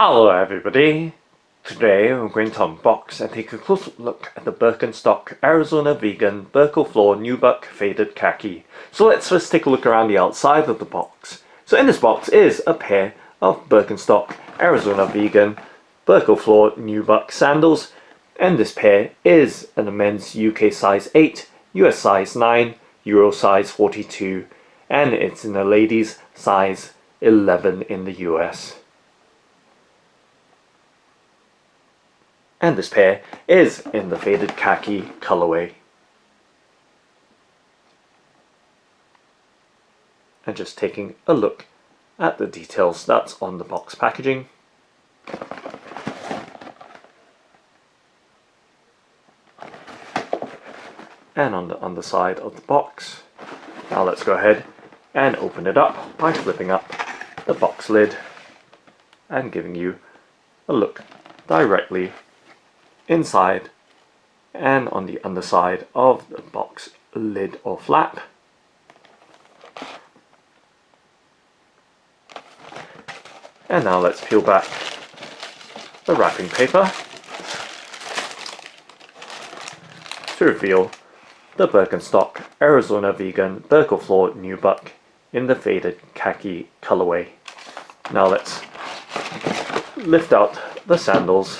Hello everybody! Today we're going to unbox and take a close look at the Birkenstock Arizona Vegan Birko-Flor Nubuck Faded Khaki. So let's first take a look around the outside of the box. So in this box is a pair of Birkenstock Arizona Vegan Birko-Flor Nubuck sandals, and this pair is in a men's UK size 8, US size 9, Euro size 42, and it's in a ladies size 11 in the US. And this pair is in the Faded Khaki colorway. And just taking a look at the details that's on the box packaging. And on the underside of the box. Now let's go ahead and open it up by flipping up the box lid and giving you a look directly inside and on the underside of the box lid or flap. And now let's peel back the wrapping paper to reveal the Birkenstock Arizona Vegan Birko-Flor Nubuck in the Faded Khaki colorway. Now let's lift out the sandals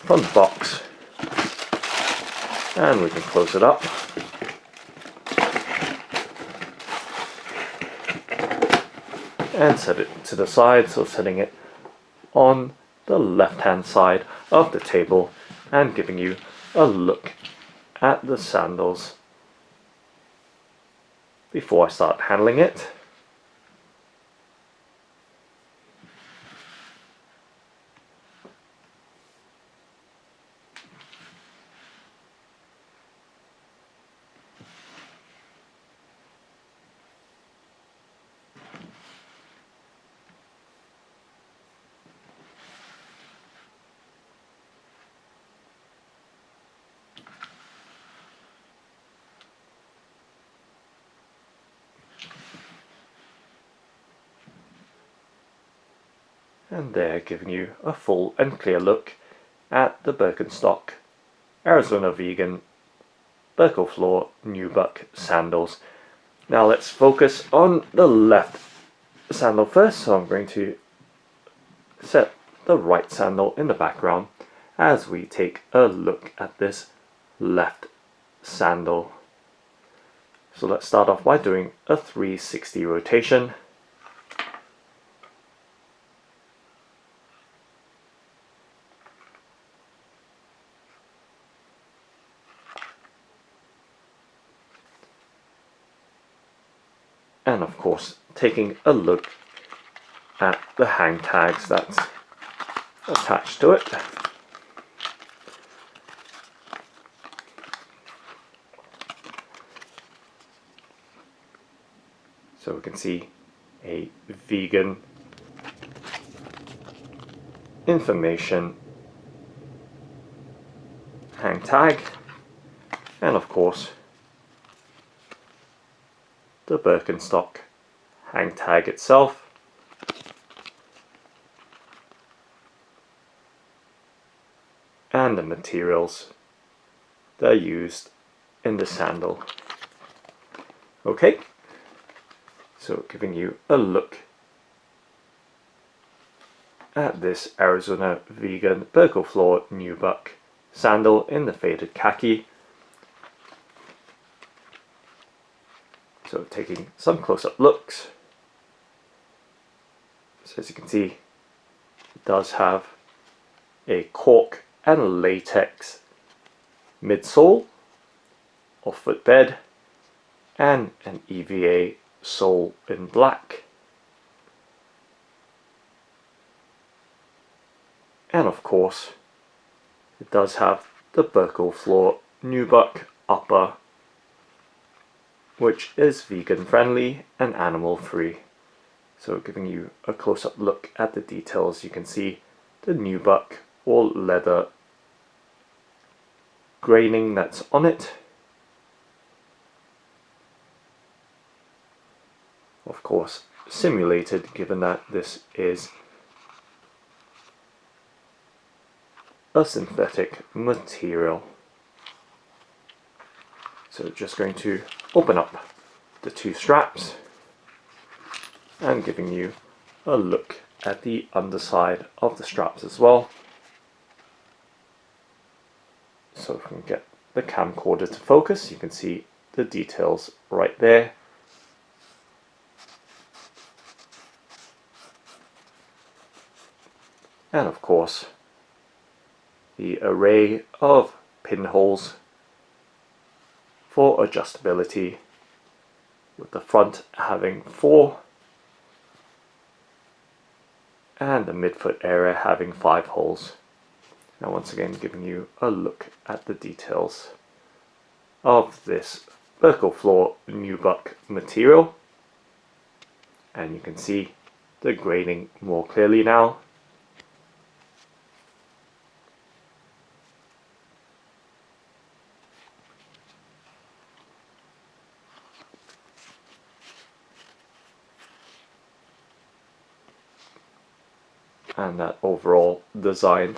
from the box and we can close it up. And set it to the side, so setting it on the left hand side of the table and giving you a look at the sandals before I start handling it. And there, giving you a full and clear look at the Birkenstock Arizona Vegan Birko-Flor Nubuck sandals. Now let's focus on the left sandal first, so I'm going to set the right sandal in the background as we take a look at this left sandal. So let's start off by doing a 360 rotation. And of course, taking a look at the hang tags that's attached to it. So we can see a vegan information hang tag, and of course the Birkenstock hang tag itself, and the materials that are used in the sandal. Okay, so giving you a look at this Arizona Vegan Birko-Flor Nubuck sandal in the Faded Khaki. So taking some close-up looks. So as you can see, it does have a cork and latex midsole or footbed and an EVA sole in black. And of course, it does have the Birko-Flor Nubuck upper, which is vegan friendly and animal free. So giving you a close-up look at the details, you can see the nubuck or leather graining that's on it. Of course, simulated, given that this is a synthetic material. So just going to open up the two straps and giving you a look at the underside of the straps as well. So if we can get the camcorder to focus, you can see the details right there. And of course, the array of pinholes for adjustability, with the front having 4 and the midfoot area having 5 holes. Now once again giving you a look at the details of this Birko-Flor Nubuck material, and you can see the grading more clearly now. And that overall design,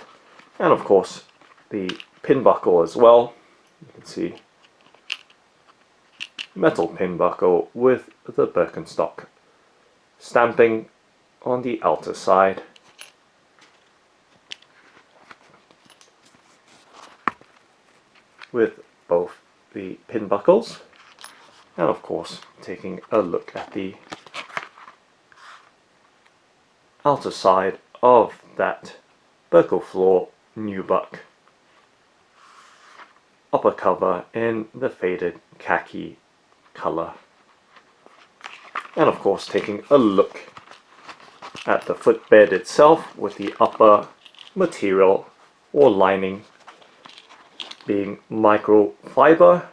and of course the pin buckle as well. You can see metal pin buckle with the Birkenstock stamping on the outer side, with both the pin buckles, and of course taking a look at the outer side of that Birko-Flor Nubuck upper cover in the faded khaki color. And of course taking a look at the footbed itself, with the upper material or lining being microfiber,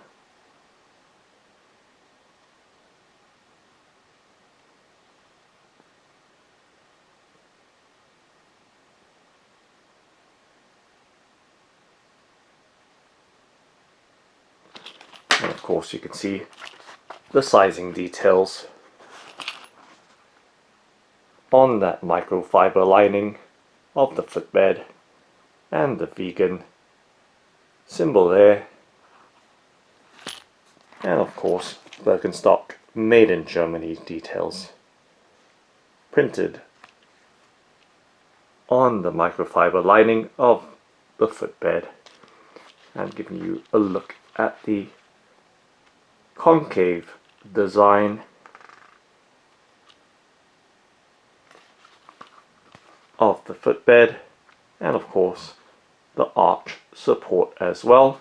and of course you can see the sizing details on that microfiber lining of the footbed, and the vegan symbol there, and of course Birkenstock made in Germany details printed on the microfiber lining of the footbed, and giving you a look at the concave design of the footbed, and of course the arch support as well.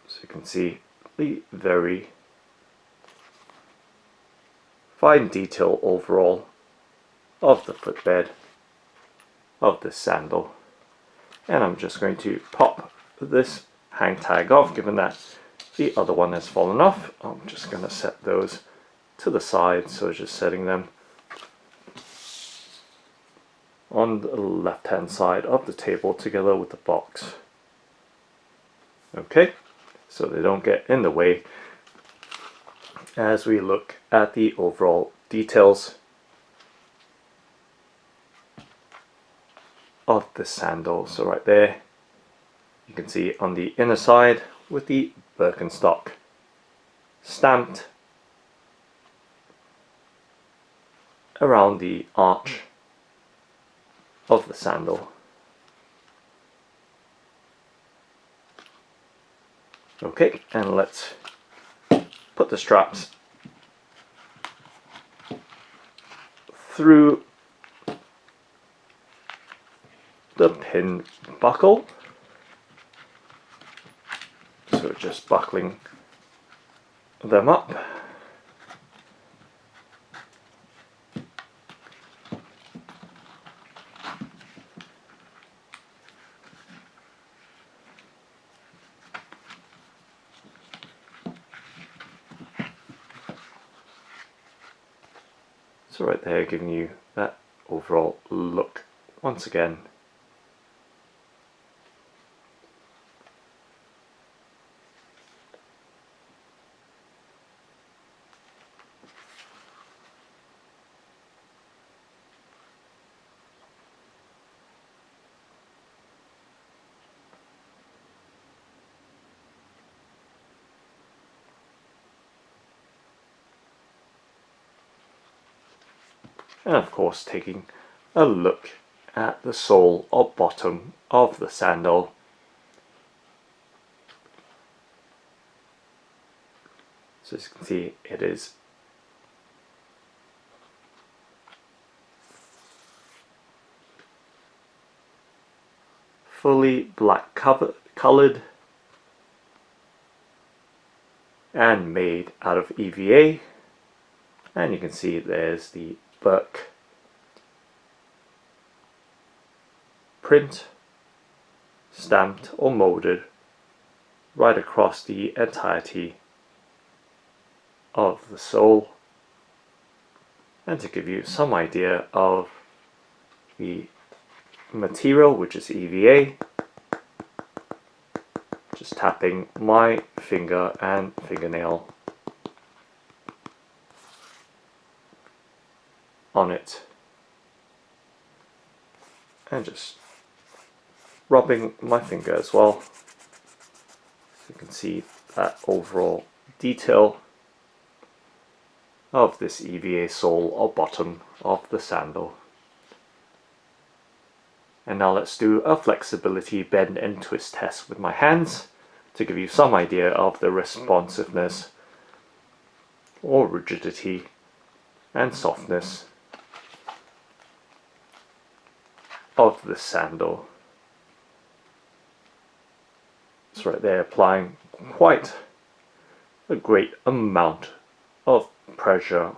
So you can see the very fine detail overall of the footbed of this sandal. And I'm just going to pop this hang tag off, given that the other one has fallen off. I'm just going to set those to the side, so just setting them on the left hand side of the table together with the box. Okay, so they don't get in the way as we look at the overall details of the sandal. So right there you can see on the inner side with the Birkenstock stamped around the arch of the sandal. Okay, and let's put the straps through the pin buckle. So just buckling them up. So right there, giving you that overall look once again. And of course taking a look at the sole or bottom of the sandal. So as you can see, it is fully black coloured and made out of EVA, and you can see there's the Birk print stamped or molded right across the entirety of the sole. And to give you some idea of the material, which is EVA, just tapping my finger and fingernail on it and just rubbing my finger as well, so you can see that overall detail of this EVA sole or bottom of the sandal. And now let's do a flexibility bend and twist test with my hands to give you some idea of the responsiveness or rigidity and softness of the sandal. It's right there applying quite a great amount of pressure.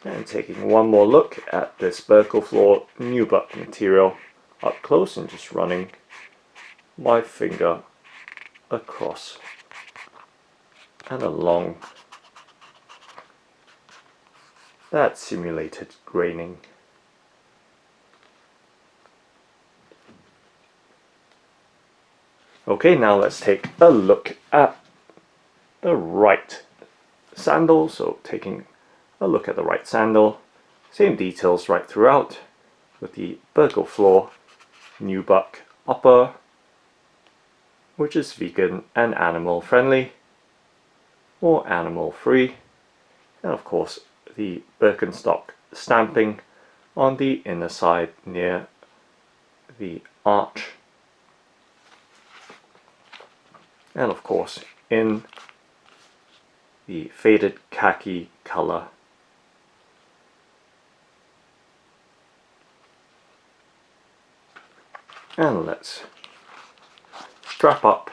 And taking one more look at this Birko-Flor Nubuck material up close and just running my finger across and along that simulated graining. Okay, now let's take a look at the right sandal. So taking a look at the right sandal, same details right throughout with the Birko-Flor Nubuck upper, which is vegan and animal friendly or animal free, and of course the Birkenstock stamping on the inner side near the arch, and of course in the faded khaki color. And let's strap up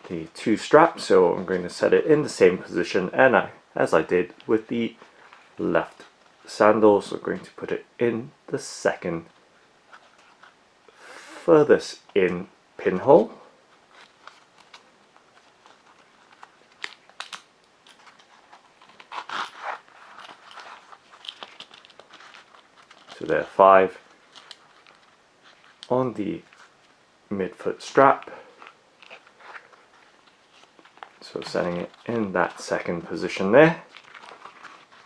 the two straps. So I'm going to set it in the same position as I did with the left sandal. So I'm going to put it in the second furthest in pinhole. So there are 5 on the midfoot strap. So setting it in that second position there.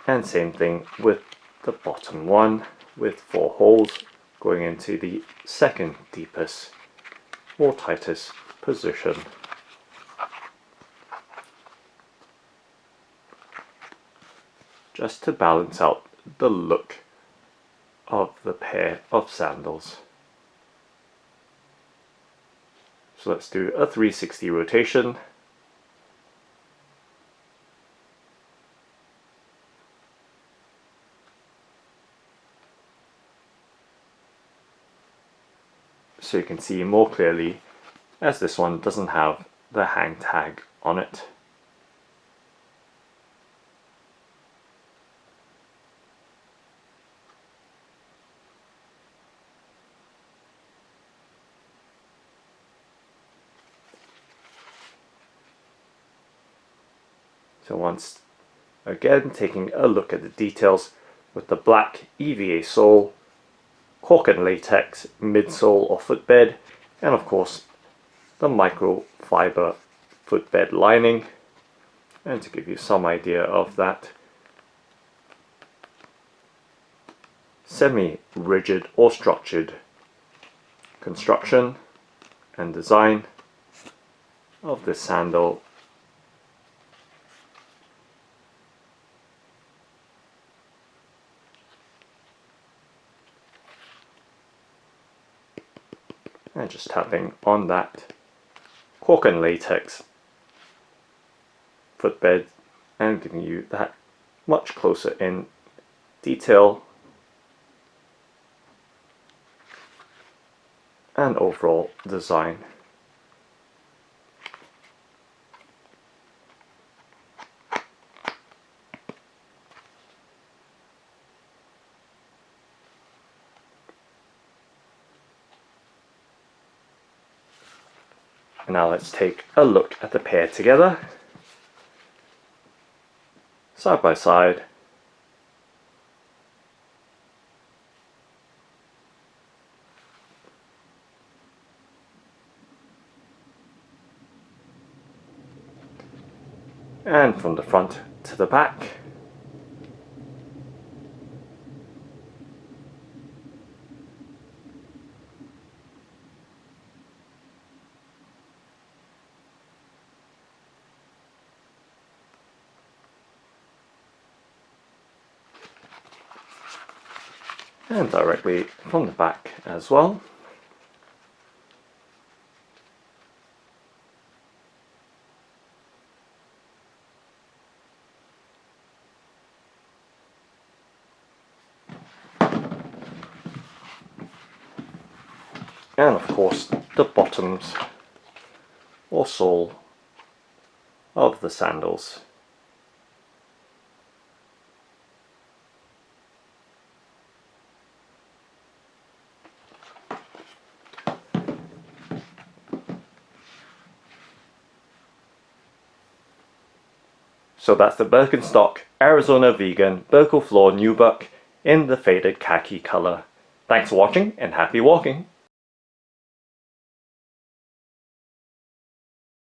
And same thing with the bottom one with 4 holes going into the second deepest or tightest position. Just to balance out the look of the pair of sandals. So let's do a 360 rotation. So you can see more clearly as this one doesn't have the hang tag on it. So once again taking a look at the details with the black EVA sole, cork and latex midsole or footbed, and of course the microfiber footbed lining. And to give you some idea of that semi-rigid or structured construction and design of this sandal, and just tapping on that cork and latex footbed and giving you that much closer in detail and overall design. Now let's take a look at the pair together, side by side. And from the front to the back. And directly from the back as well. And of course the bottoms or sole of the sandals. So that's the Birkenstock Arizona Vegan Birko-Flor Nubuck in the faded khaki color. Thanks for watching and happy walking!